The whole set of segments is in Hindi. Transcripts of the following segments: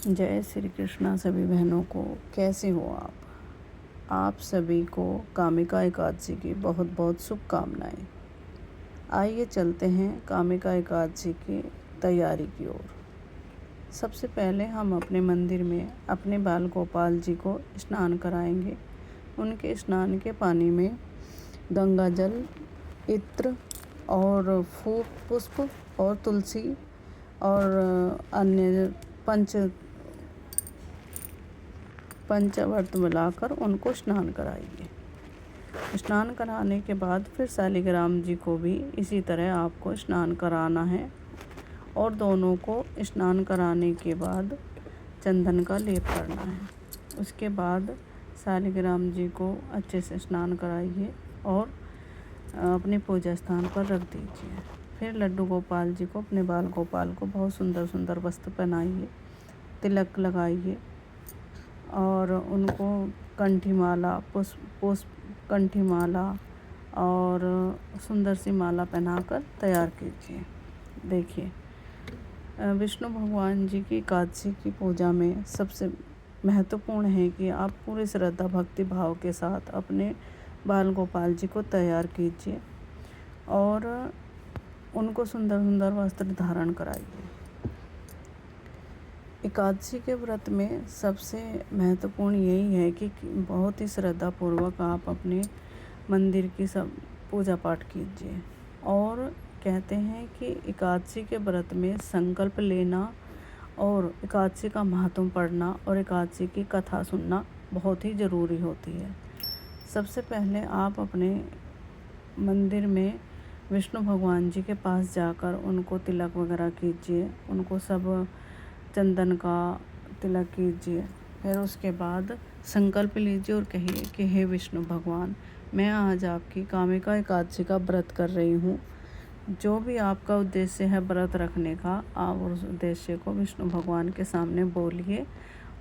जय श्री कृष्णा सभी बहनों को। कैसे हो आप सभी को कामिका एकादशी की बहुत बहुत शुभकामनाएं। आइए चलते हैं कामिका एकादशी की तैयारी की ओर। सबसे पहले हम अपने मंदिर में अपने बाल गोपाल जी को स्नान कराएंगे। उनके स्नान के पानी में गंगा जल, इत्र और फूल पुष्प और तुलसी और अन्य पंचवर्त मिलाकर उनको स्नान कराइए। स्नान कराने के बाद फिर शालिग्राम जी को भी इसी तरह आपको स्नान कराना है और दोनों को स्नान कराने के बाद चंदन का लेप करना है। उसके बाद शालिग्राम जी को अच्छे से स्नान कराइए और अपने पूजा स्थान पर रख दीजिए। फिर लड्डू गोपाल जी को, अपने बाल गोपाल को बहुत सुंदर सुंदर वस्त्र पहनाइए, तिलक लगाइए और उनको कंठी माला और सुंदर सी माला पहनाकर तैयार कीजिए। देखिए, विष्णु भगवान जी की एकादशी की पूजा में सबसे महत्वपूर्ण है कि आप पूरी श्रद्धा भक्ति भाव के साथ अपने बाल गोपाल जी को तैयार कीजिए और उनको सुंदर सुंदर वस्त्र धारण कराइए। एकादशी के व्रत में सबसे महत्वपूर्ण यही है कि बहुत ही श्रद्धापूर्वक आप अपने मंदिर की सब पूजा पाठ कीजिए। और कहते हैं कि एकादशी के व्रत में संकल्प लेना और एकादशी का महत्व पढ़ना और एकादशी की कथा सुनना बहुत ही ज़रूरी होती है। सबसे पहले आप अपने मंदिर में विष्णु भगवान जी के पास जाकर उनको तिलक वगैरह कीजिए, उनको सब चंदन का तिलक कीजिए। फिर उसके बाद संकल्प लीजिए और कहिए कि हे विष्णु भगवान, मैं आज आपकी कामिका एकादशी का व्रत कर रही हूँ। जो भी आपका उद्देश्य है व्रत रखने का, आप उस उद्देश्य को विष्णु भगवान के सामने बोलिए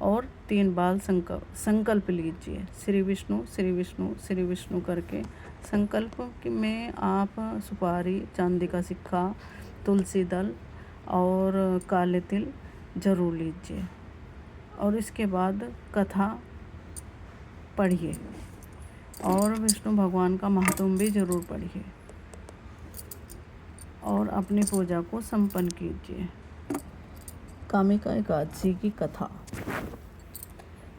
और 3 बार संकल्प लीजिए। श्री विष्णु श्री विष्णु श्री विष्णु करके संकल्प में आप सुपारी, चांदी का सिक्का, तुलसी दल और काले तिल जरूर लीजिए और इसके बाद कथा पढ़िए और विष्णु भगवान का महात्म्य भी जरूर पढ़िए और अपनी पूजा को संपन्न कीजिए। कामिका एकादशी की कथा।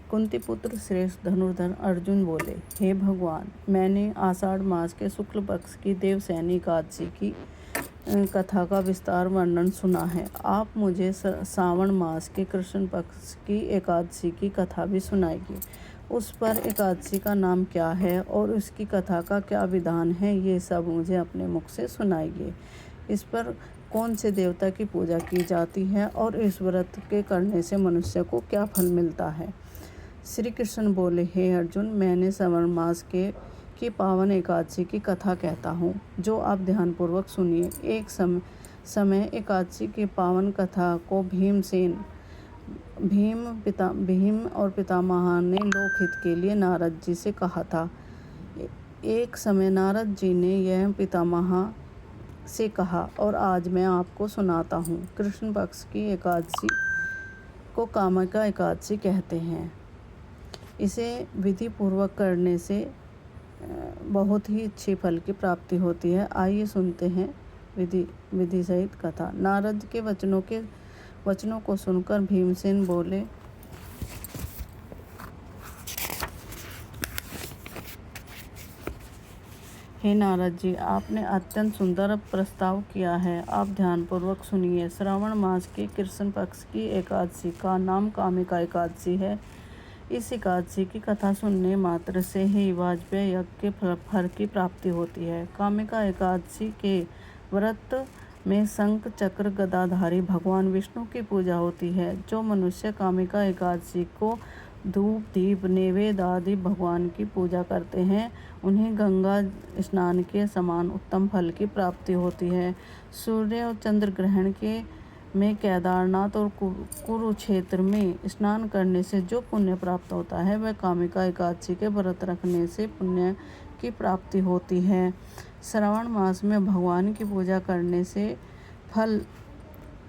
कुंती पुत्र श्रेष्ठ धनुर्धर अर्जुन बोले, हे भगवान, मैंने आषाढ़ मास के शुक्ल पक्ष की देवसैनी एकादशी की कथा का विस्तार वर्णन सुना है। आप मुझे श्रावण मास के कृष्ण पक्ष की एकादशी की कथा भी सुनाइए। उस पर एकादशी का नाम क्या है और उसकी कथा का क्या विधान है, ये सब मुझे अपने मुख से सुनाइए। इस पर कौन से देवता की पूजा की जाती है और इस व्रत के करने से मनुष्य को क्या फल मिलता है। श्री कृष्ण बोले, हे अर्जुन, मैंने श्रावण मास की पावन एकादशी की कथा कहता हूँ, जो आप ध्यानपूर्वक सुनिए। एक समय एकादशी की पावन कथा को भीम और पितामह ने लोकहित के लिए नारद जी से कहा था। एक समय नारद जी ने यह पितामह से कहा और आज मैं आपको सुनाता हूँ। कृष्ण पक्ष की एकादशी को कामिका एकादशी कहते हैं। इसे विधि पूर्वक करने से बहुत ही अच्छे फल की प्राप्ति होती है। आइए सुनते हैं विधि सहित कथा। नारद के वचनों को सुनकर भीमसेन बोले, हे नारद जी, आपने अत्यंत सुंदर प्रस्ताव किया है। आप ध्यानपूर्वक सुनिए। श्रावण मास के कृष्ण पक्ष की एकादशी का नाम कामिका एकादशी है। इस एकादशी की कथा सुनने मात्र से ही वाजपेय यज्ञ के फल की प्राप्ति होती है। कामिका एकादशी के व्रत में शंख चक्र गदाधारी भगवान विष्णु की पूजा होती है। जो मनुष्य कामिका एकादशी को धूप दीप नैवेद्य आदि भगवान की पूजा करते हैं, उन्हें गंगा स्नान के समान उत्तम फल की प्राप्ति होती है। सूर्य और चंद्र ग्रहण के में केदारनाथ और कुरुक्षेत्र में स्नान करने से जो पुण्य प्राप्त होता है, वह कामिका एकादशी के व्रत रखने से पुण्य की प्राप्ति होती है। श्रावण मास में भगवान की पूजा करने से फल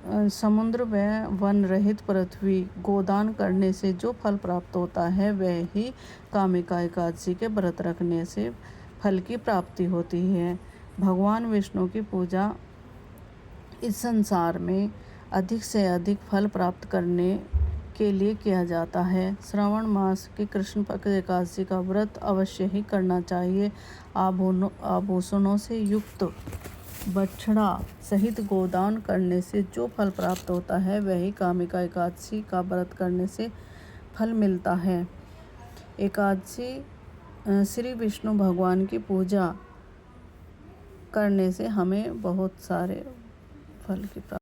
समुद्र व वन रहित पृथ्वी गोदान करने से जो फल प्राप्त होता है वह ही कामिका एकादशी के व्रत रखने से फल की प्राप्ति होती है। भगवान विष्णु की पूजा इस संसार में अधिक से अधिक फल प्राप्त करने के लिए किया जाता है। श्रावण मास की कृष्ण पक्ष एकादशी का व्रत अवश्य ही करना चाहिए। आभूषणों से युक्त बछड़ा सहित गोदान करने से जो फल प्राप्त होता है वही कामिका एकादशी का व्रत करने से फल मिलता है। एकादशी श्री विष्णु भगवान की पूजा करने से हमें बहुत सारे फल की प्राप्ति